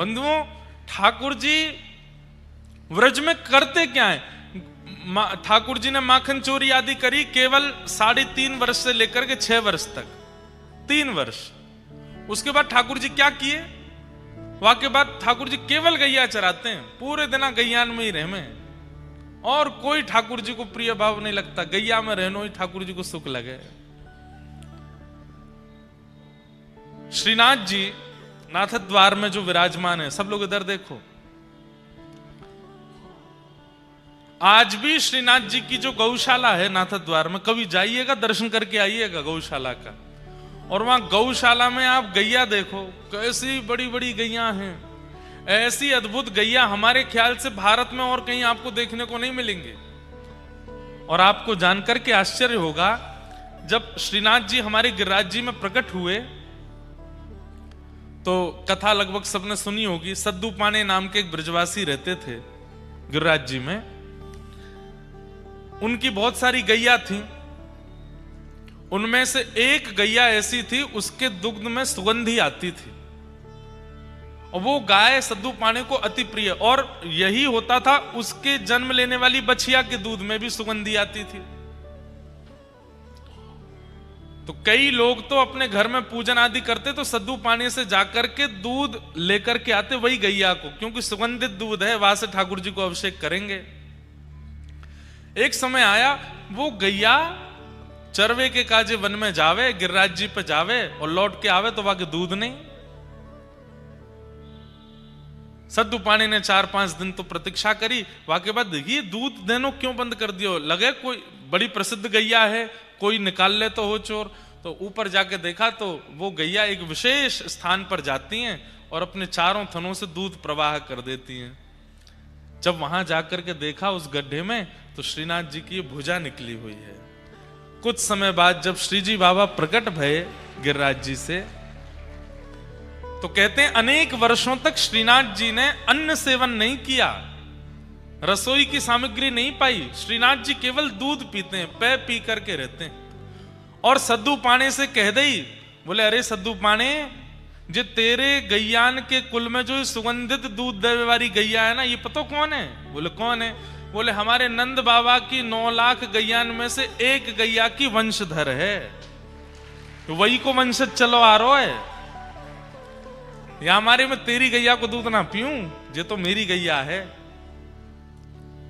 बंधुओं, ठाकुर जी व्रज में करते क्या है? ठाकुर जी ने माखन चोरी आदि करी केवल 3.5 वर्ष से लेकर के 6 वर्ष तक, 3 वर्ष। उसके बाद ठाकुर जी क्या किए? वहां के बाद ठाकुर जी केवल गैया चराते हैं, पूरे दिन गैयान में ही रहमे, और कोई ठाकुर जी को प्रिय भाव नहीं लगता। गैया में रहनो ही ठाकुर जी को सुख लगे। श्रीनाथ जी नाथ द्वार में जो विराजमान है, सब लोग इधर देखो, आज भी श्रीनाथ जी की जो गौशाला है नाथ द्वार में, कभी जाइएगा दर्शन करके आइएगा गौशाला का, और वहां गौशाला में आप गैया देखो, कैसी बड़ी बड़ी गैया हैं। ऐसी अद्भुत गैया हमारे ख्याल से भारत में और कहीं आपको देखने को नहीं मिलेंगे। और आपको जानकर के आश्चर्य होगा, जब श्रीनाथ जी हमारे गिरिराज जी में प्रकट हुए तो कथा लगभग सबने सुनी होगी। सद्दू पाने नाम के एक ब्रजवासी रहते थे गिरिराज जी में, उनकी बहुत सारी गैया थी। उनमें से एक गैया ऐसी थी, उसके दुग्ध में सुगंधी आती थी, और वो गाय सद्दू पाने को अति प्रिय, और यही होता था उसके जन्म लेने वाली बछिया के दूध में भी सुगंधी आती थी। तो कई लोग तो अपने घर में पूजन आदि करते तो सद्दू पानी से जाकर के दूध लेकर के आते वही गैया को, क्योंकि सुगंधित दूध है, वहां से ठाकुर जी को अभिषेक करेंगे। एक समय आया, वो गैया चरवे के काजे वन में जावे, गिरिराज जी पे जावे और लौट के आवे तो वहां के दूध नहीं। सद्दू पानी ने 4-5 दिन तो प्रतीक्षा करी, वहां के बाद ये दूध देनो क्यों बंद कर दियो, लगे कोई बड़ी प्रसिद्ध गैया है, कोई निकाल ले तो हो चोर। तो ऊपर जाके देखा तो वो गैया एक विशेष स्थान पर जाती हैं और अपने चारों थनों से दूध प्रवाह कर देती हैं। जब वहां जाकर के देखा उस गड्ढे में, तो श्रीनाथ जी की भुजा निकली हुई है। कुछ समय बाद जब श्री जी बाबा प्रकट भये गिरिराज जी से, तो कहते हैं अनेक वर्षों तक श्रीनाथ जी ने अन्न सेवन नहीं किया, रसोई की सामग्री नहीं पाई। श्रीनाथ जी केवल दूध पीते हैं, पे पी करके रहते हैं। और सद्दू पाने से कह दई, बोले अरे सद्दू पाने, जे तेरे गैयान के कुल में जो सुगंधित दूध देने वाली गैया है ना, ये पता कौन है? बोले कौन है? बोले हमारे नंद बाबा की 9 लाख गैयान में से एक गैया की वंशधर है, तो वही को वंशज चलो आ रहा है। या हमारे में तेरी गैया को दूध ना पीऊं, ये तो मेरी गैया है।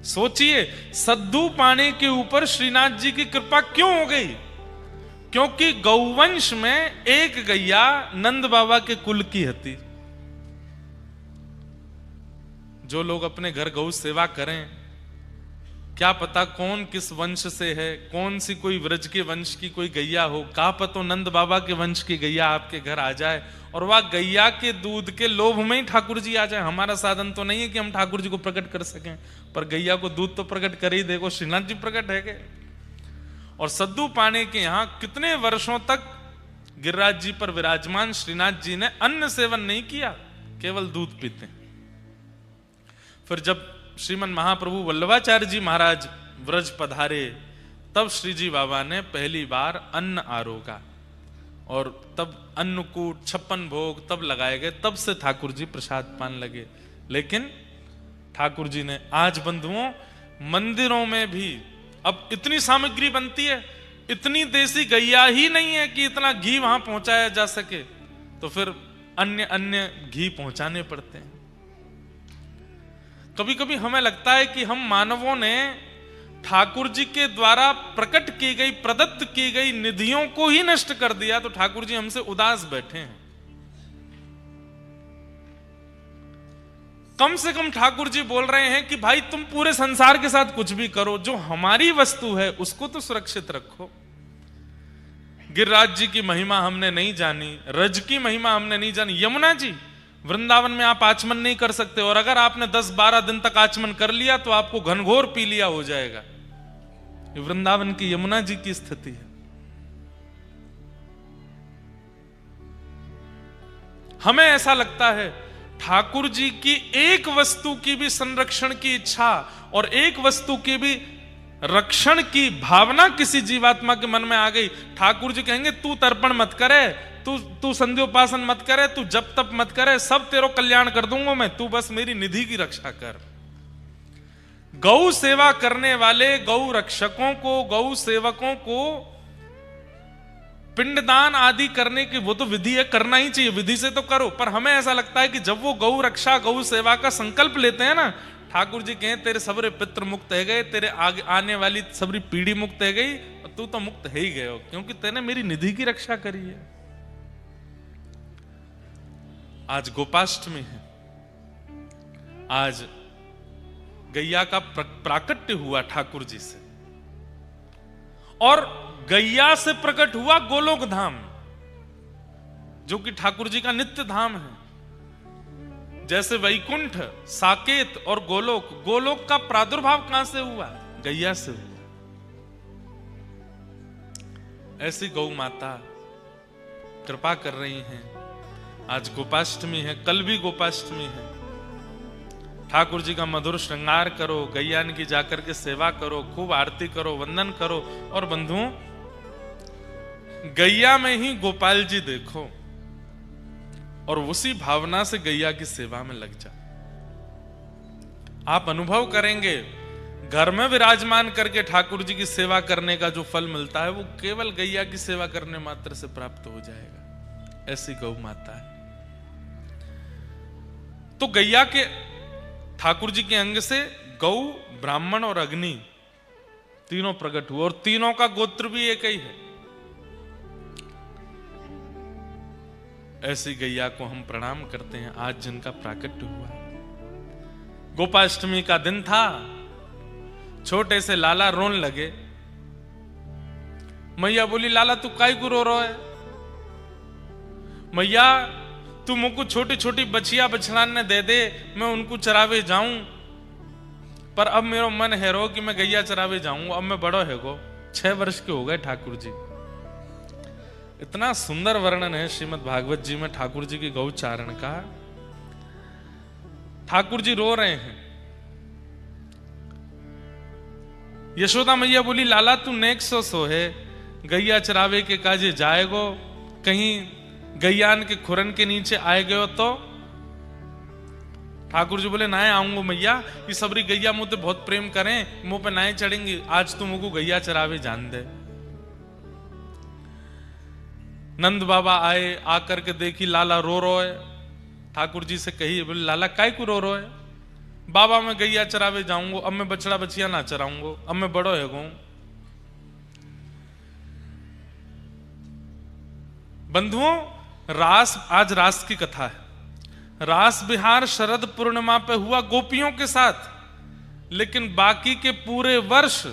सोचिए सद्दू पाने के ऊपर श्रीनाथ जी की कृपा क्यों हो गई? क्योंकि गौवंश में एक गैया नंद बाबा के कुल की हती। जो लोग अपने घर गौ सेवा करें, क्या पता कौन किस वंश से है, कौन सी कोई व्रज के वंश की कोई गैया हो, का पता नंद बाबा के वंश की गैया आपके घर आ जाए और वह गैया के दूध के लोभ में ही ठाकुर जी आ जाए। हमारा साधन तो नहीं है कि हम ठाकुर जी को प्रकट कर सकें, पर गैया को दूध तो प्रकट कर ही देखो, श्रीनाथ जी प्रकट है के। और सद्दू पाने के यहां कितने वर्षों तक गिरिराज जी पर विराजमान श्रीनाथ जी ने अन्न सेवन नहीं किया, केवल दूध पीते। फिर जब श्रीमन महाप्रभु वल्लभाचार्य जी महाराज व्रज पधारे, तब श्री जी बाबा ने पहली बार अन्न आरोगा, और तब अन्नकूट 56 भोग तब लगाए गए, तब से ठाकुर जी प्रसाद पान लगे। लेकिन ठाकुर जी ने आज बंधुओं मंदिरों में भी अब इतनी सामग्री बनती है, इतनी देसी गैया ही नहीं है कि इतना घी वहां पहुंचाया जा सके, तो फिर अन्य अन्य घी पहुंचाने पड़ते हैं। कभी कभी हमें लगता है कि हम मानवों ने ठाकुर जी के द्वारा प्रकट की गई, प्रदत्त की गई निधियों को ही नष्ट कर दिया, तो ठाकुर जी हमसे उदास बैठे हैं। कम से कम ठाकुर जी बोल रहे हैं कि भाई तुम पूरे संसार के साथ कुछ भी करो, जो हमारी वस्तु है उसको तो सुरक्षित रखो। गिरिराज जी की महिमा हमने नहीं जानी, रज की महिमा हमने नहीं जानी। यमुना जी, वृंदावन में आप आचमन नहीं कर सकते, और अगर आपने 10-12 दिन तक आचमन कर लिया तो आपको घनघोर पी लिया हो जाएगा। ये वृंदावन की यमुना जी की स्थिति है। हमें ऐसा लगता है ठाकुर जी की एक वस्तु की भी संरक्षण की इच्छा और एक वस्तु की भी रक्षण की भावना किसी जीवात्मा के मन में आ गई, ठाकुर जी कहेंगे तू तर्पण मत करे, तू संध्योपासन मत करे, तू जप तप मत करे, सब तेरो कल्याण कर दूंगा मैं, तू बस मेरी निधि की रक्षा कर। गौ सेवा करने वाले गौ रक्षकों को, गौ सेवकों को पिंडदान आदि करने की वो तो विधि है, करना ही चाहिए, विधि से तो करो, पर हमें ऐसा लगता है कि जब वो गौ रक्षा गौ सेवा का संकल्प लेते हैं ना, ठाकुर जी कहें तेरे सबरे पितृ मुक्त है गए, तेरे आगे आने वाली सबरी पीढ़ी मुक्त है गई, और तू तो मुक्त है ही गए हो, क्योंकि तेने मेरी निधि की रक्षा करी है। आज गोपाष्टमी है, आज गैया का प्राकट्य हुआ ठाकुर जी से, और गैया से प्रकट हुआ गोलोक धाम, जो कि ठाकुर जी का नित्य धाम है। जैसे वैकुंठ, साकेत और गोलोक, गोलोक का प्रादुर्भाव कहां से हुआ? गैया से हुआ। ऐसी गौ माता कृपा कर रही हैं। आज गोपाष्टमी है, कल भी गोपाष्टमी है। ठाकुर जी का मधुर श्रृंगार करो, गैयान की जाकर के सेवा करो, खूब आरती करो, वंदन करो, और बंधुओं गैया में ही गोपाल जी देखो, और उसी भावना से गैया की सेवा में लग जा। आप अनुभव करेंगे, घर में विराजमान करके ठाकुर जी की सेवा करने का जो फल मिलता है वो केवल गैया की सेवा करने मात्र से प्राप्त हो जाएगा। ऐसी गौ माता है। तो गैया के, ठाकुर जी के अंग से गौ, ब्राह्मण और अग्नि तीनों प्रकट हुए, और तीनों का गोत्र भी एक ही है। ऐसी गैया को हम प्रणाम करते हैं आज जिनका प्राकट्य हुआ है। गोपाष्टमी का दिन था, छोटे से लाला रोन लगे। मैया बोली, लाला तू काई को रो रहा है? मैया तू मुझको छोटी छोटी बछिया बछड़ाने दे दे, मैं उनको चरावे जाऊं, पर अब मेरा मन है रो कि मैं गैया चरावे जाऊं, अब मैं बड़ो है गो, 6 वर्ष के हो गए ठाकुर जी। इतना सुंदर वर्णन है श्रीमद् भागवत जी में ठाकुर जी की गौचारण का। ठाकुर जी रो रहे हैं। यशोदा मैया बोली, लाला तू नेक सो है, गैया चरावे के काजे जाएगो, कहीं गैयान के खुरन के नीचे आए गयो तो? ठाकुर जी बोले, नाए आऊंगो मैया, ये सबरी गैया मुझे बहुत प्रेम करें, मुंह पे नाए चढ़ेंगी, आज तू मुझको गैया चरावे जान दे। नंद बाबा आए, आकर के देखी लाला रो रो है। ठाकुर जी से कही, बोले लाला काय को रो रो है? बाबा मैं गैया चरावे जाऊंगो, अब मैं बछड़ा बछिया ना चराऊंगो, अब मैं बड़ो है गो। बंधुओं, रास, आज रास की कथा है। रास बिहार शरद पूर्णिमा पे हुआ गोपियों के साथ, लेकिन बाकी के पूरे वर्ष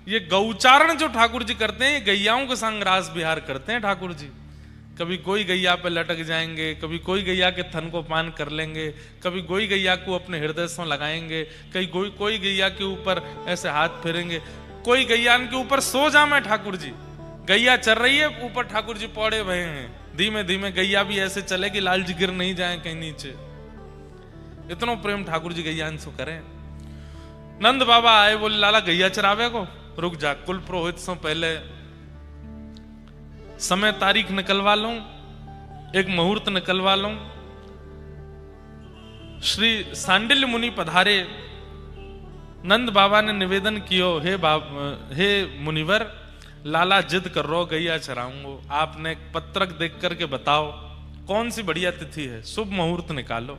ये गौचारण जो ठाकुर जी करते हैं, गैयाओं के संग रास बिहार करते हैं ठाकुर जी। कभी कोई गैया पे लटक जाएंगे, कभी कोई गैया के थन को पान कर लेंगे, कभी कोई गैया को अपने हृदय से लगाएंगे, कहीं कोई गैया के ऊपर ऐसे हाथ फेरेंगे, कोई गैया के ऊपर सो जामे ठाकुर जी। गैया चल रही है, ऊपर ठाकुर जी पौड़े भये हैं, धीमे धीमे गैया भी ऐसे चले कि लाल जी गिर नहीं जाए कहीं नीचे। इतना प्रेम ठाकुर जी गैया से करें। नंद बाबा आए, बोले लाला गैया चरावे को? रुक जा, कुल पुरोहित से पहले समय तारीख निकलवा लूं, एक मुहूर्त निकलवा लूं। श्री सांडिल्य मुनि पधारे। नंद बाबा ने निवेदन कियो, हे मुनिवर, लाला जिद कर रो गैया चराऊंगो, आपने पत्रक देख करके बताओ कौन सी बढ़िया तिथि है, शुभ मुहूर्त निकालो।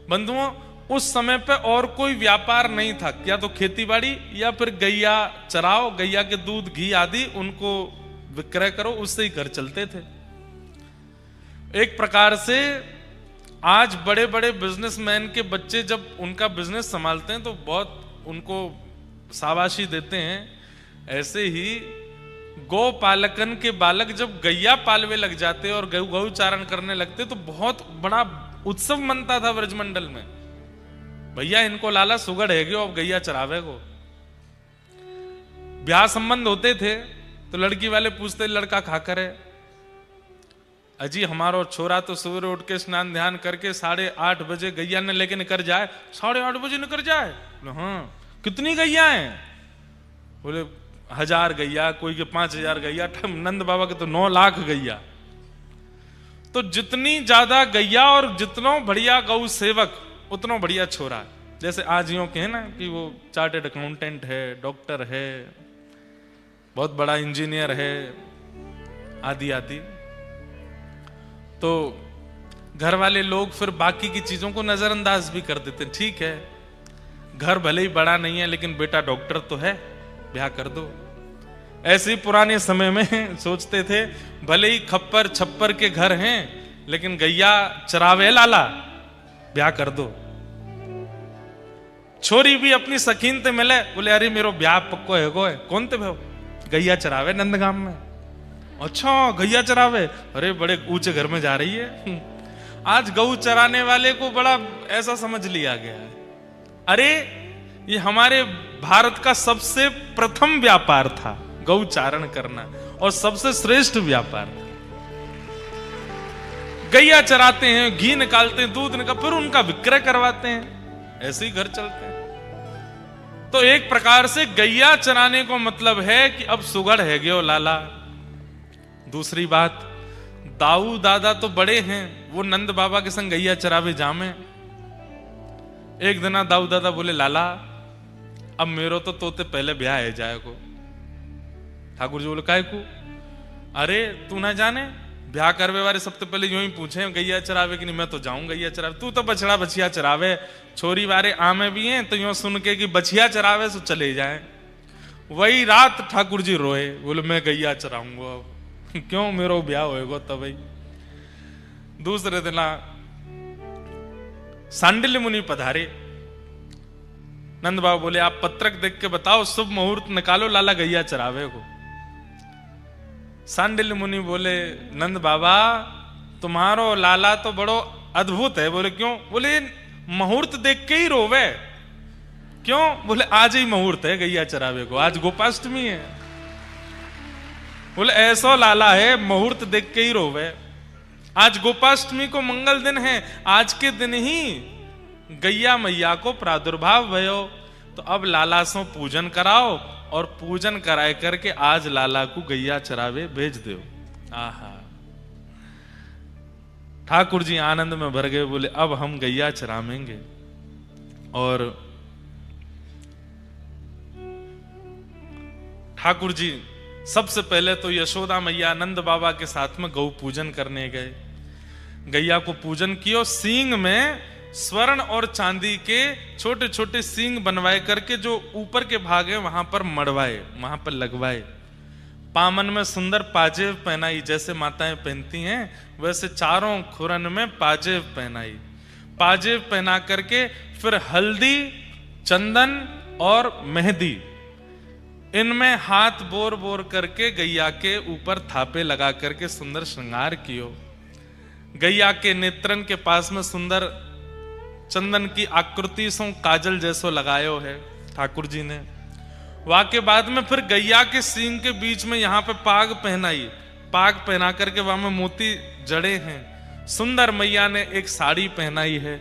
बंधुओं, उस समय पे और कोई व्यापार नहीं था, या तो खेतीबाड़ी या फिर गैया चराओ, गैया के दूध घी आदि उनको विक्रय करो, उससे ही घर चलते थे। एक प्रकार से आज बड़े बड़े बिजनेसमैन के बच्चे जब उनका बिजनेस संभालते हैं तो बहुत उनको शाबाशी देते हैं। ऐसे ही गौ पालकन के बालक जब गैया पालवे लग जाते और गौ चारण करने लगते तो बहुत बड़ा उत्सव मनता था ब्रजमंडल में। भैया इनको लाला सुगड़ है अब गैया चरावे को। ब्याह संबंध होते थे तो लड़की वाले पूछते लड़का खा कर है? अजी हमारो छोरा तो सुबह उठ के स्नान ध्यान करके 8:30 बजे गैया ने लेके निकल जाए, 8:30 बजे निकल जाए। हाँ, कितनी गैया हैं? बोले 1000 गैया, कोई के 5000 गैया, नंद बाबा के तो 9 लाख गैया। तो जितनी ज्यादा गैया और जितना बढ़िया गौ सेवक उतना बढ़िया छोरा। जैसे आज यूं कहे ना कि वो चार्टेड अकाउंटेंट है, डॉक्टर है, बहुत बड़ा इंजीनियर है, आदि आदि। तो घर वाले लोग फिर बाकी की चीजों को नजरअंदाज भी कर देते। ठीक है, घर भले ही बड़ा नहीं है लेकिन बेटा डॉक्टर तो है, ब्याह कर दो। ऐसे ही पुराने समय में सोचते थे, भले ही खप्पर छप्पर के घर हैं लेकिन गैया चरावे लाला, ब्याह कर दो। छोरी भी अपनी सखीन ते मिले, बोले अरे मेरो ब्याह पक्को है गो है। कौन ते भाव? गैया चरावे नंदगाम में। अच्छा गैया चरावे, अरे बड़े ऊंचे घर में जा रही है। आज गऊ चराने वाले को बड़ा ऐसा समझ लिया गया है। अरे ये हमारे भारत का सबसे प्रथम व्यापार था गौ चारण करना, और सबसे श्रेष्ठ व्यापार था। गैया चराते हैं, घी निकालते हैं, दूध निकाल, फिर उनका विक्रय करवाते हैं, ऐसे ही घर चलते हैं। तो एक प्रकार से गैया चराने को मतलब है कि अब सुगढ़ है गयो लाला। दूसरी बात, दाऊ दादा तो बड़े हैं, वो नंद बाबा के संग गैया चरावे जामे। एक दिन दाऊ दादा बोले लाला अब मेरो तो तोते पहले ब्याह है जाए को। ठाकुर जी बोले काय को? अरे तू ना जाने, ब्याह करवे वाले सबसे पहले यूं ही पूछे गैया चरावे कि नहीं। मैं तो जाऊं गैया चरावे, तू तो बछड़ा बछिया चरावे। छोरी वारे आमे भी हैं तो यूं सुन के कि बछिया चरावे सो चले जाए। वही रात ठाकुर जी रोए, बोले मैं गैया चराऊंगा अब। क्यों? मेरो ब्याह होएगा तब। भाई दूसरे दिन सांडिल्य मुनि पधारे। नंद बाबा बोले आप पत्रक देख के बताओ, शुभ मुहूर्त निकालो, लाला गैया चरावे को। सांडिल्य मुनि बोले नंद बाबा तुम्हारो लाला तो बड़ो अद्भुत है। बोले क्यों? बोले मुहूर्त देख के ही रोवे। क्यों? बोले आज ही मुहूर्त है गैया चरावे को, आज गोपाष्टमी है। बोले ऐसा लाला है मुहूर्त देख के ही रोवे। आज गोपाष्टमी को मंगल दिन है, आज के दिन ही गैया मैया को प्रादुर्भाव भयो, तो अब लाला सो पूजन कराओ, और पूजन कराए करके आज लाला को गैया चरावे भेज दो। आहा, ठाकुर जी आनंद में भर गए, बोले अब हम गैया चरावेंगे। और ठाकुर जी सबसे पहले तो यशोदा मैया नंद बाबा के साथ में गौ पूजन करने गए। गैया को पूजन किया, सींग में स्वर्ण और चांदी के छोटे छोटे सींग बनवाए करके जो ऊपर के भाग है वहां पर मड़वाए, वहां पर लगवाए। पामन में सुंदर पाजेब पहनाई, जैसे माताएं पहनती हैं वैसे चारों खुरन में पाजेब पहनाई। पाजेब पहना करके फिर हल्दी, चंदन और मेहंदी, इनमें हाथ बोर बोर करके गैया के ऊपर थापे लगा करके सुंदर श्रृंगार कियो। गैया के नेत्रन के पास में सुंदर चंदन की आकृति सो काजल जैसो लगायो है ठाकुर जी ने। वहां के बाद में फिर गैया के सींग के बीच में यहाँ पे पाग पहनाई, पाग पहना करके वहां में मोती जड़े हैं। सुंदर मैया ने एक साड़ी पहनाई है।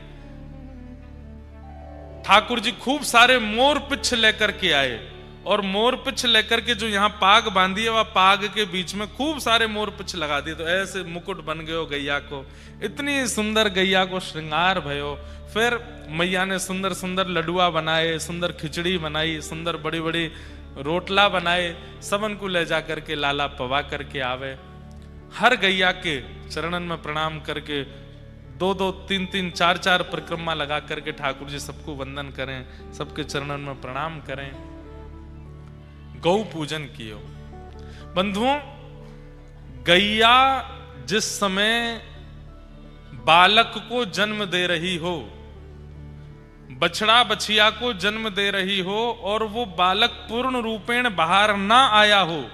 ठाकुर जी खूब सारे मोर पिछ लेकर के आए, और मोर पिछ लेकर के जो यहाँ पाग बांधी है वह पाग के बीच में खूब सारे मोर पिछ लगा दिए, तो ऐसे मुकुट बन गयो गैया को। इतनी सुंदर गैया को श्रृंगार भयो। फिर मैया ने सुंदर सुंदर लडुआ बनाए, सुंदर खिचड़ी बनाई, सुंदर बड़ी बड़ी रोटला बनाए, सबन को ले जा करके लाला पवा करके आवे। हर गैया के चरणन में प्रणाम करके 2-2, 3-3, 4-4 परिक्रमा लगा करके ठाकुर जी सबको वंदन करें, सबके चरणन में प्रणाम करें। गौ पूजन कियो। बंधुओं, गैया जिस समय बालक को जन्म दे रही हो, बछड़ा बछिया को जन्म दे रही हो, और वो बालक पूर्ण रूपेण बाहर ना आया हो,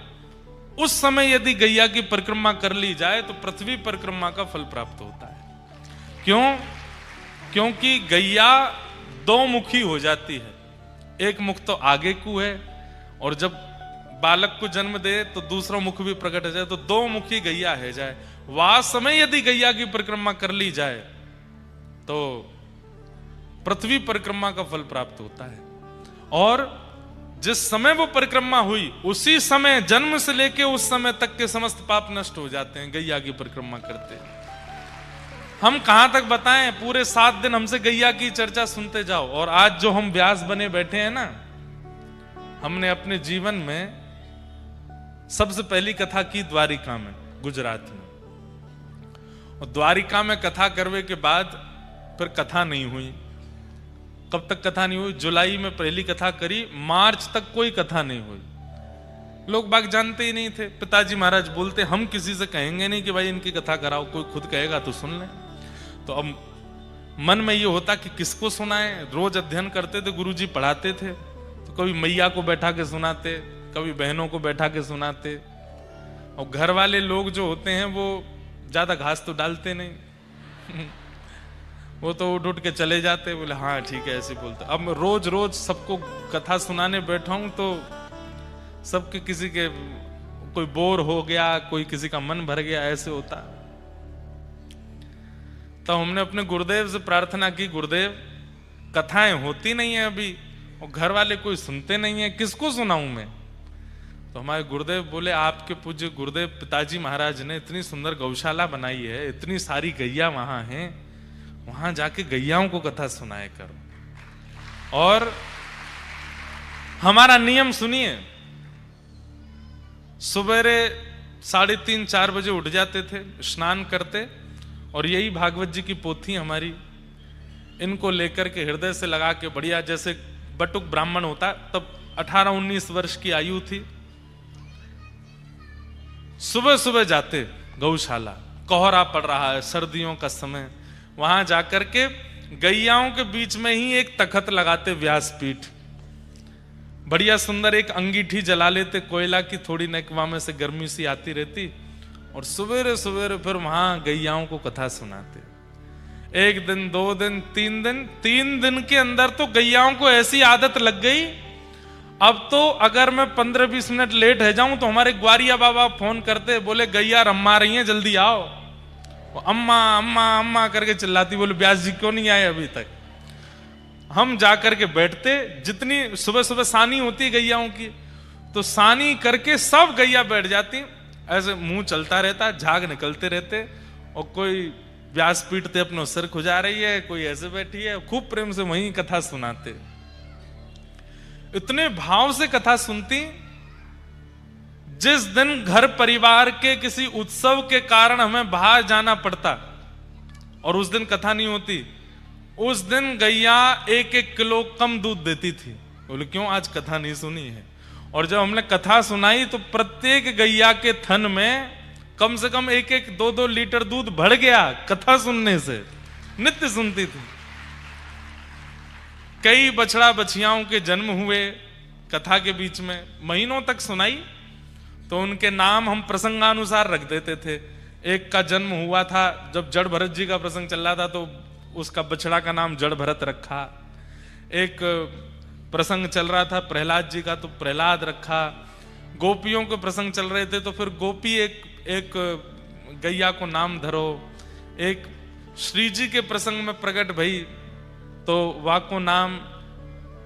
उस समय यदि गैया की परिक्रमा कर ली जाए तो पृथ्वी परिक्रमा का फल प्राप्त होता है। क्यों? क्योंकि गैया दो मुखी हो जाती है। एक मुख तो आगे को है, और जब बालक को जन्म दे तो दूसरा मुख भी प्रकट हो जाए, तो दो मुखी गैया है जाए। वह समय यदि गैया की परिक्रमा कर ली जाए तो पृथ्वी परिक्रमा का फल प्राप्त होता है। और जिस समय वो परिक्रमा हुई उसी समय, जन्म से लेके उस समय तक के समस्त पाप नष्ट हो जाते हैं गैया की परिक्रमा करते। हम कहां तक बताएं, पूरे 7 दिन हमसे गैया की चर्चा सुनते जाओ। और आज जो हम व्यास बने बैठे हैं ना, हमने अपने जीवन में सबसे पहली कथा की द्वारिका में, गुजरात में। और द्वारिका में कथा करने के बाद फिर कथा नहीं हुई। कब तक कथा नहीं हुई? जुलाई में पहली कथा करी, मार्च तक कोई कथा नहीं हुई। लोग बाग जानते ही नहीं थे। पिताजी महाराज बोलते हम किसी से कहेंगे नहीं कि भाई इनकी कथा कराओ, कोई खुद कहेगा तो सुन ले। तो अब मन में ये होता कि किसको सुनाएं। रोज अध्ययन करते थे, गुरुजी पढ़ाते थे, तो कभी मैया को बैठा के सुनाते, कभी बहनों को बैठा के सुनाते। और घर वाले लोग जो होते हैं वो ज्यादा घास तो डालते नहीं वो तो उठ उठ के चले जाते, बोले हाँ ठीक है ऐसे बोलते। अब रोज रोज सबको कथा सुनाने बैठा हूं तो सबके किसी के कोई बोर हो गया, कोई किसी का मन भर गया, ऐसे होता। तो हमने अपने गुरुदेव से प्रार्थना की, गुरुदेव कथाएं होती नहीं है अभी और घर वाले कोई सुनते नहीं है, किसको सुनाऊं मैं? तो हमारे गुरुदेव बोले आपके पूज्य गुरुदेव पिताजी महाराज ने इतनी सुंदर गौशाला बनाई है, इतनी सारी गैया वहां हैं, वहां जाके गैयाओं को कथा सुनाए करो। और हमारा नियम सुनिए, सवेरे 3:30-4 बजे उठ जाते थे, स्नान करते और यही भागवत जी की पोथी हमारी, इनको लेकर के हृदय से लगा के बढ़िया, जैसे बटुक ब्राह्मण होता, तब 18-19 वर्ष की आयु थी, सुबह सुबह जाते गौशाला, कोहरा पड़ रहा है, सर्दियों का समय, वहां जाकर के गैयाओं के बीच में ही एक तखत लगाते, व्यासपीठ, बढ़िया सुंदर एक अंगीठी जला लेते कोयला की, थोड़ी नेकवा में से गर्मी सी आती रहती, और सवेरे सवेरे फिर वहां गैयाओं को कथा सुनाते। 1 दिन 2 दिन 3 दिन के अंदर तो गैयाओं को ऐसी आदत लग गई, अब तो अगर मैं 15-20 मिनट लेट है जाऊं तो हमारे ग्वारिया बाबा फोन करते, बोले गैया रम्मा रही हैं जल्दी आओ। वो अम्मा अम्मा अम्मा करके चिल्लाती, बोले व्यास जी क्यों नहीं आए अभी तक? हम जाकर के बैठते, जितनी सुबह सुबह सानी होती गैयाओं की, तो सानी करके सब गैया बैठ जाती, ऐसे मुंह चलता रहता, झाग निकलते रहते, और कोई व्यास पीटते अपना सिर खुजा रही है, कोई ऐसे बैठी है, खूब प्रेम से वहीं कथा सुनाते। इतने भाव से कथा सुनती, जिस दिन घर परिवार के किसी उत्सव के कारण हमें बाहर जाना पड़ता और उस दिन कथा नहीं होती, उस दिन गैया 1-1 किलो कम दूध देती थी। बोले क्यों, आज कथा नहीं सुनी है? और जब हमने कथा सुनाई तो प्रत्येक गैया के थन में कम से कम 1-1, 2-2 लीटर दूध बढ़ गया कथा सुनने से। नित्य सुनती थी। कई बछड़ा बछियाओं के जन्म हुए कथा के बीच में, महीनों तक सुनाई, तो उनके नाम हम प्रसंगानुसार रख देते थे। एक का जन्म हुआ था जब जड़ भरत जी का प्रसंग चल रहा था, तो उसका बछड़ा का नाम जड़ भरत रखा। एक प्रसंग चल रहा था प्रहलाद जी का, तो प्रहलाद रखा। गोपियों के प्रसंग चल रहे थे तो फिर गोपी एक गैया को नाम धरो। एक श्री जी के प्रसंग में प्रकट भई तो वा को नाम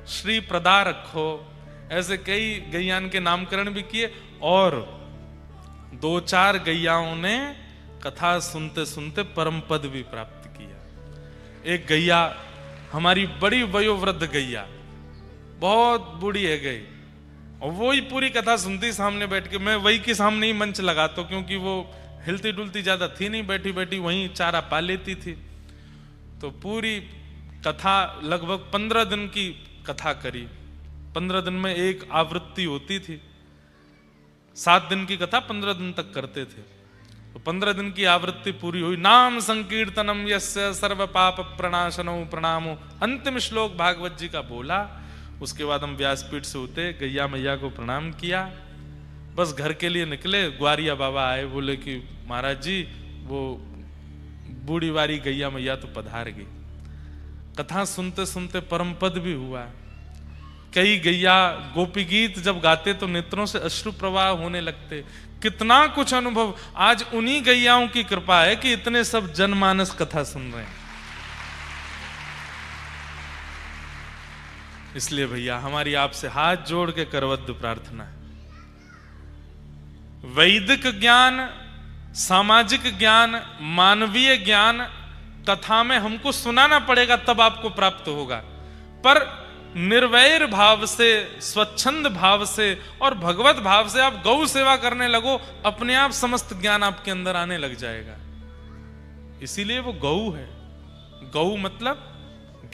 श्री प्रदा रखो। ऐसे कई गैयान के नामकरण भी किए, और 2-4 गैयाओं ने कथा सुनते सुनते परम पद भी प्राप्त किया। एक गैया हमारी बड़ी वयोवृद्ध गैया, बहुत बूढ़ी है गई, और वो ही पूरी कथा सुनती सामने बैठ के। मैं वही के सामने ही मंच लगाता, क्योंकि वो हिलती डुलती ज्यादा थी नहीं, बैठी बैठी वहीं चारा पा लेती थी। तो पूरी कथा लगभग 15 दिन की कथा करी। 15 दिन में एक आवृत्ति होती थी। 7 दिन की कथा 15 दिन तक करते थे, तो 15 दिन की आवृत्ति पूरी हुई। नाम संकीर्तनम यस्य सर्व पाप प्रणाशनो प्रणामो, अंतिम श्लोक भागवत जी का बोला। उसके बाद हम व्यासपीठ से उतरे, गैया मैया को प्रणाम किया, बस घर के लिए निकले। ग्वारिया बाबा आए, बोले कि महाराज जी वो बूढ़ी वारी गैया मैया तो पधार गई। कथा सुनते सुनते परम पद भी हुआ। कई गैया गोपी गीत जब गाते तो नेत्रों से अश्रु प्रवाह होने लगते। कितना कुछ अनुभव। आज उन्हीं गैयाओं की कृपा है कि इतने सब जनमानस कथा सुन रहे हैं। इसलिए भैया हमारी आपसे हाथ जोड़ के करवद्ध प्रार्थना है, वैदिक ज्ञान, सामाजिक ज्ञान, मानवीय ज्ञान कथा में हमको सुनाना पड़ेगा तब आपको प्राप्त होगा, पर निर्वैर भाव से, स्वच्छंद भाव से और भगवत भाव से आप गौ सेवा करने लगो, अपने आप समस्त ज्ञान आपके अंदर आने लग जाएगा। इसीलिए वो गौ है। गौ मतलब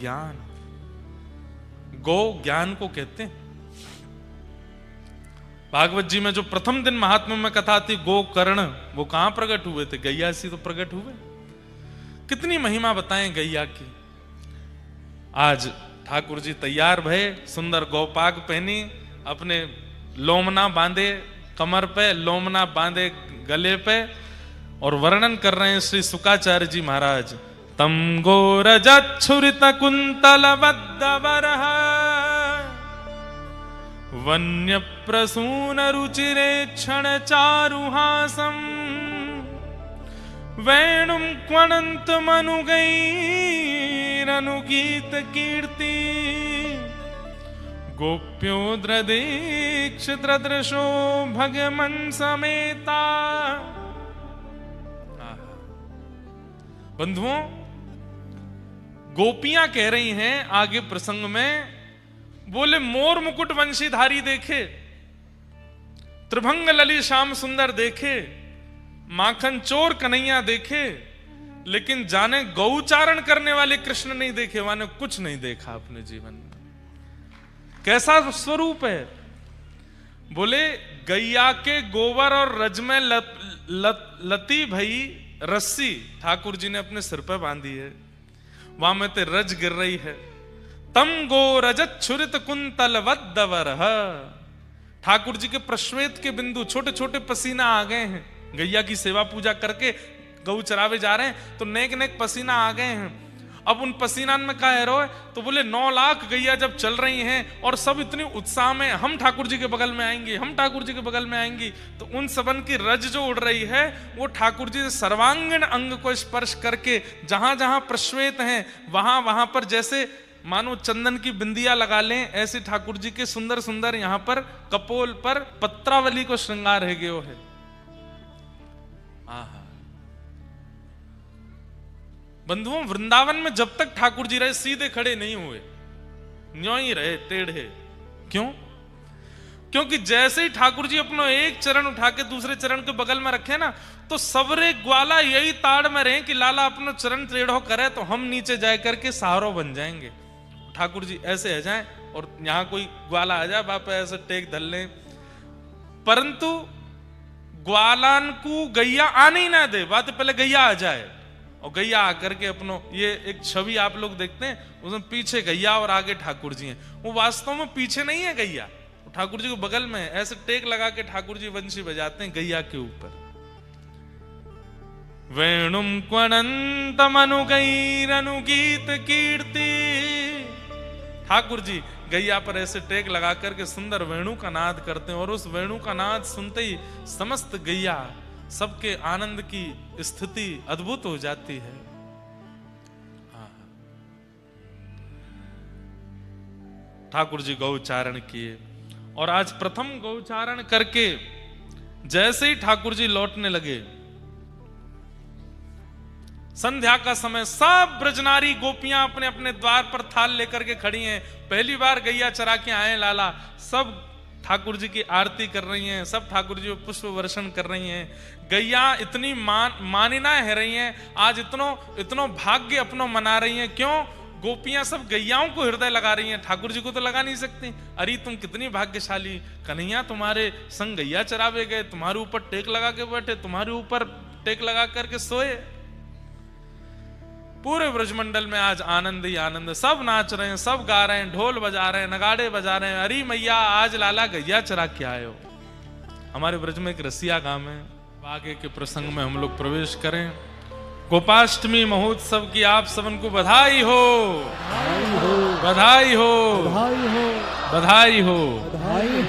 ज्ञान, गौ ज्ञान को कहते हैं। भागवत जी में जो प्रथम दिन महात्मा में कथा थी गोकर्ण, वो कहां प्रकट हुए थे? गैया से तो प्रकट हुए। कितनी महिमा बताएं गैया की। आज ठाकुर जी तैयार भये, सुंदर गौपाग पहनी, अपने लोमना बांधे कमर पे, लोमना बांधे गले पे, और वर्णन कर रहे हैं श्री शुकाचार्य जी महाराज। तम गोरजच्छुरित कुंतल बद्धवरः वन्य प्रसून रुचिरे क्षण चारुहासम वेणुम क्वणंत मनुगैरनुगीत कीर्ति गोप्यो द्रदीक्ष द्रदृशो भगमन समेता। बंधुओं, गोपियां कह रही हैं आगे प्रसंग में, बोले मोर मुकुट वंशीधारी देखे, त्रिभंग लली श्याम सुंदर देखे, माखन चोर कन्हैया देखे, लेकिन जाने गौचारण करने वाले कृष्ण नहीं देखे, माने कुछ नहीं देखा अपने जीवन में। कैसा स्वरूप है? बोले गैया के गोबर और रज में लती भई रस्सी ठाकुर जी ने अपने सिर पर बांधी है, वहां में ते रज गिर रही है। तम गो रजत छुरित कुंतल वद्दवरः, ठाकुर जी के प्रश्वेत के बिंदु, छोटे छोटे पसीना आ गए हैं। गैया की सेवा पूजा करके गऊ चरावे जा रहे हैं तो नेक नेक पसीना आ गए हैं। अब उन पसीना में क्या है रोए? तो बोले 9 लाख गैया जब चल रही हैं और सब इतनी उत्साह में, हम ठाकुर जी के बगल में आएंगे, हम ठाकुर जी के बगल में आएंगी, तो उन सबन की रज जो उड़ रही है वो ठाकुर जी सर्वांगीण अंग को स्पर्श करके जहां जहां प्रश्वेत हैं वहां वहां पर जैसे मानो चंदन की बिंदिया लगा लें, ऐसे ठाकुर जी के सुंदर सुंदर यहां पर कपोल पर पत्रावली को श्रृंगार है गयो है। आहा बंधुओं, वृंदावन में जब तक ठाकुर जी रहे सीधे खड़े नहीं हुए, न्यों ही रहे टेढ़े। क्यों? क्योंकि जैसे ही ठाकुर जी अपना एक चरण उठा के दूसरे चरण के बगल में रखे ना, तो सबरे ग्वाला यही ताड़ में रहे कि लाला अपना चरण टेढ़ो करे तो हम नीचे जाए करके सहारो बन जाएंगे। ठाकुर जी ऐसे आ जाए और यहां कोई ग्वाला आ जाए, बाप ऐसे टेक धल लें, परंतु ग्वालान को गैया आने ही ना दे, बात पहले गैया आ जाए और गैया आकर के अपनो, ये एक छवि आप लोग देखते हैं, उसमें पीछे गैया और आगे ठाकुर जी हैं। वो वास्तव में पीछे नहीं है गैया, ठाकुर जी को बगल में ऐसे टेक लगा के ठाकुर जी वंशी बजाते हैं गैया के ऊपर। वेणुम क्वणंत मनुगैरनुगीत कीर्ति, ठाकुर जी गैया पर ऐसे टेक लगा करके सुंदर वेणु का नाद करते हैं और उस वेणु का नाद सुनते ही समस्त गैया सबके आनंद की स्थिति अद्भुत हो जाती है। ठाकुर जी गौचारण किए और आज प्रथम गौचारण करके जैसे ही ठाकुर जी लौटने लगे, संध्या का समय, सब ब्रजनारी गोपियां अपने अपने द्वार पर थाल लेकर के खड़ी हैं। पहली बार गैया चरा के आए लाला, सब ठाकुर जी की आरती कर रही हैं, सब ठाकुर जी को पुष्प वर्षण कर रही हैं। गैया इतनी मानिना है रही हैं, आज इतनो भाग्य अपनो मना रही हैं। क्यों? गोपियां सब गैयाओं को हृदय लगा रही हैं, ठाकुर जी को तो लगा नहीं सकती। अरे तुम कितनी भाग्यशाली, कन्हैया तुम्हारे संग गैया चरावे गए, तुम्हारे ऊपर टेक लगा के बैठे, तुम्हारे ऊपर टेक लगा करके सोए। पूरे ब्रजमंडल में आज आनंद ही आनंद, सब नाच रहे हैं, सब गा रहे हैं, ढोल बजा रहे हैं, नगाड़े बजा रहे हैं। अरे मैया आज लाला गैया चरा के आए हो। हमारे ब्रज में एक रसिया गांव है, आगे के प्रसंग में हम लोग प्रवेश करें। गोपाष्टमी महोत्सव की आप सबन को बधाई हो, बधाई हो, बधाई हो, बधाई हो, बधाई।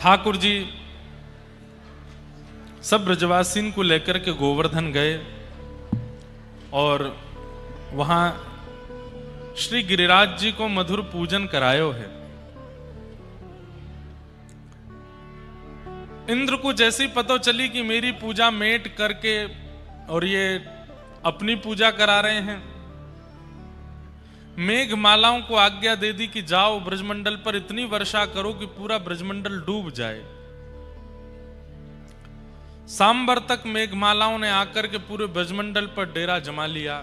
ठाकुर जी सब ब्रजवासीन को लेकर के गोवर्धन गए और वहां श्री गिरिराज जी को मधुर पूजन करायो है। इंद्र को जैसी पता चली कि मेरी पूजा मेट करके और ये अपनी पूजा करा रहे हैं, मेघ मालाओं को आज्ञा दे दी कि जाओ ब्रजमंडल पर इतनी वर्षा करो कि पूरा ब्रजमंडल डूब जाए। सांबर तक मेघमालाओं ने आकर के पूरे ब्रजमंडल पर डेरा जमा लिया।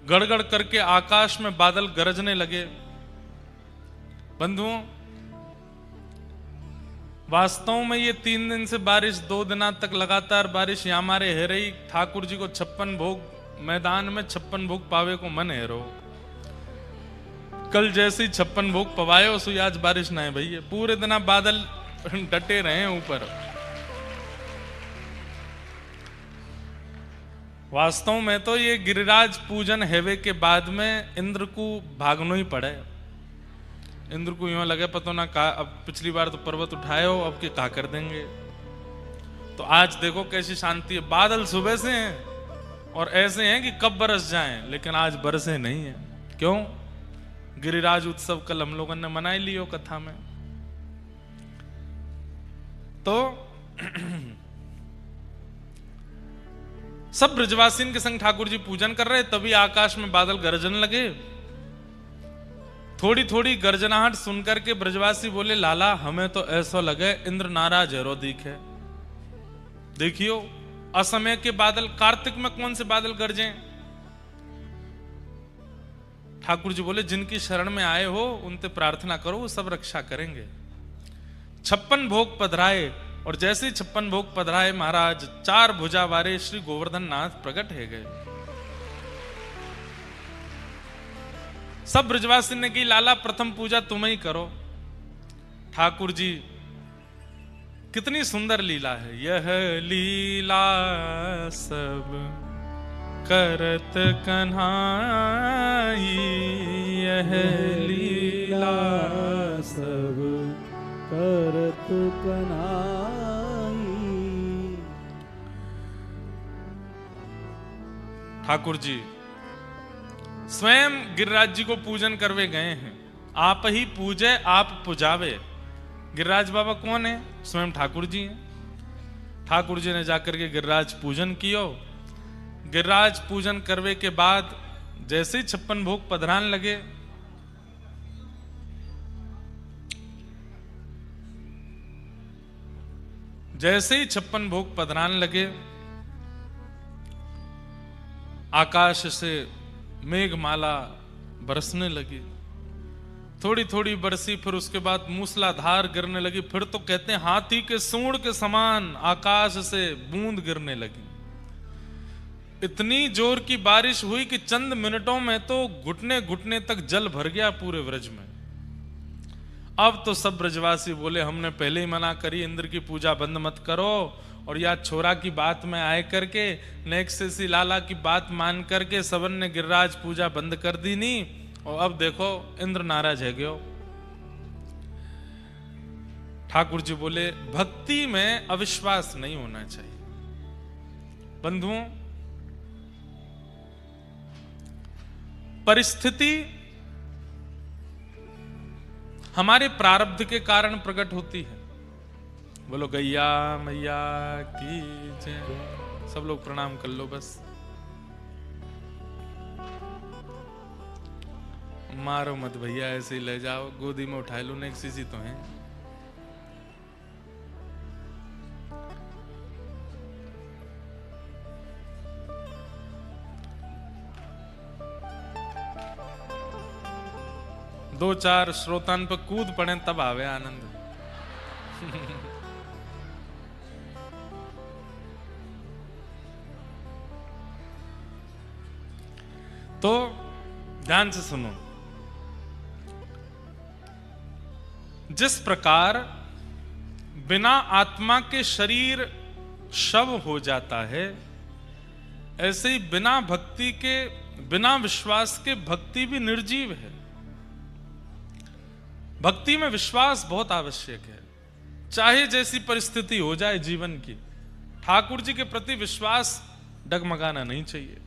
गड़गड़ करके आकाश में बादल गरजने लगे। बंधुओं, वास्तव में ये 3 दिन से बारिश, 2 दिनों तक लगातार बारिश यहाँ हमारे है रही। ठाकुर जी को 56 भोग मैदान में 56 भोग पावे को मन है रो। कल जैसी 56 भोग पवायो सो आज बारिश ना है भैया, पूरे दिन बादल डटे रहे ऊपर। वास्तव में तो ये गिरिराज पूजन हेवे के बाद में इंद्र को भागनो ही पड़े। इंद्र को यूं लगे पता ना का, अब पिछली बार तो पर्वत उठाए हो, अब के का कर देंगे। तो आज देखो कैसी शांति है, बादल सुबह से हैं और ऐसे हैं कि कब बरस जाएं, लेकिन आज बरसे नहीं है। क्यों? गिरिराज उत्सव कल हम लोगों ने मनाई लियो कथा में। तो सब ब्रजवासीन के संग ठाकुर जी पूजन कर रहे, तभी आकाश में बादल गरजने लगे। थोड़ी थोड़ी गर्जनाहट सुनकर के ब्रजवासी बोले, लाला हमें तो ऐसा लगे इंद्र नाराज है रो दिखे। देखियो असमय के बादल, कार्तिक में कौन से बादल गरजे? ठाकुर जी बोले, जिनकी शरण में आए हो उनसे प्रार्थना करो, वो सब रक्षा करेंगे। 56 भोग पधराए और जैसे 56 भोग पधराए महाराज, 4 भुजा वारे श्री गोवर्धन नाथ प्रकट है गए। सब ब्रजवासी ने की, लाला प्रथम पूजा तुम ही करो। ठाकुर जी, कितनी सुंदर लीला है। यह लीला सब करत कन्हाई, यह लीला सब करत कन्हाई। ठाकुर जी स्वयं गिरिराज जी को पूजन करवे गए हैं। आप ही पूजे आप पुजावे। गिरिराज बाबा कौन है? स्वयं ठाकुर जी हैं। ठाकुर जी ने जाकर के गिरिराज पूजन कियो। गिरिराज पूजन करवे के बाद जैसे ही 56 भोग पधरान लगे, जैसे ही 56 भोग पधरान लगे, आकाश से मेघमाला बरसने लगी। थोड़ी थोड़ी बरसी, फिर उसके बाद मूसलाधार गिरने लगी। फिर तो कहते हैं हाथी के सूंड के समान आकाश से बूंद गिरने लगी। इतनी जोर की बारिश हुई कि चंद मिनटों में तो घुटने घुटने तक जल भर गया पूरे ब्रज में। अब तो सब ब्रजवासी बोले, हमने पहले ही मना करी इंद्र की पूजा बंद मत करो, और या छोरा की बात में आए करके नेक्स्ट सी लाला की बात मान करके सबन ने गिरिराज पूजा बंद कर दी नहीं। और अब देखो इंद्र नाराज है गयो। ठाकुर जी बोले, भक्ति में अविश्वास नहीं होना चाहिए। बंधुओं, परिस्थिति हमारे प्रारब्ध के कारण प्रकट होती है। बोलो गैया मैया की जय। सब लोग प्रणाम कर लो बस। मारो मत भैया, ऐसे ही ले जाओ, गोदी में उठा लो, नेक्स्ट सीसी तो है। दो चार श्रोतान पे कूद पड़े तब आवे आनंद। तो ध्यान से सुनो। जिस प्रकार बिना आत्मा के शरीर शव हो जाता है, ऐसे ही बिना भक्ति के, बिना विश्वास के भक्ति भी निर्जीव है। भक्ति में विश्वास बहुत आवश्यक है। चाहे जैसी परिस्थिति हो जाए जीवन की, ठाकुर जी के प्रति विश्वास डगमगाना नहीं चाहिए।